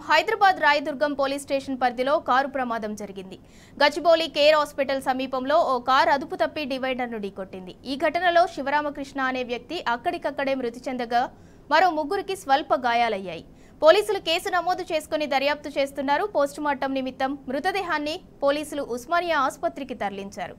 Hyderabad Rayadurgam police station పరిధిలో car ప్రమాదం జరిగింది. గచ్చిబౌలి కేర్ హాస్పిటల్ సమీపంలో ఓ కారు అదుపు తప్పి డివైడర్ను ఢీకొట్టింది. ఈ ఘటనలో శివరామకృష్ణ అనే వ్యక్తి అక్కడికక్కడే మృతి చెందగా మరో ముగ్గురికి స్వల్ప గాయాలయ్యాయి. పోలీసులు కేసు నమోదు చేసుకుని దర్యాప్తు చేస్తున్నారు. పోస్టుమార్టం నిమిత్తం మృతదేహాన్ని పోలీసులు ఉస్మానియా ఆసుపత్రికి తరలించారు.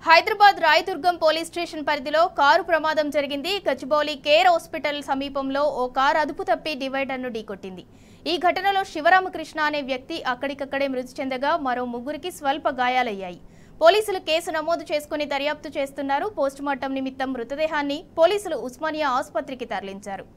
హైదరాబాద్ రాయదుర్గం పోలీస్ స్టేషన్ పరిధిలో కారు ప్రమాదం జరిగింది. గచ్చిబౌలి కేర్ హాస్పిటల్ సమీపంలో ఓ కారు అదుపు తప్పి డివైడర్ను ఢీకొట్టింది. ఈ ఘటనలో శివరామకృష్ణ అనే వ్యక్తి అక్కడికక్కడే మృతి చెందగా మరో ముగ్గురికి స్వల్ప గాయాలయ్యాయి. పోలీసులు కేసు నమోదు చేసుకుని దర్యాప్తు చేస్తున్నారు. పోస్టుమార్టం నిమిత్తం మృతదేహాన్ని పోలీసులు ఉస్మానియా ఆసుపత్రికి తరలించారు.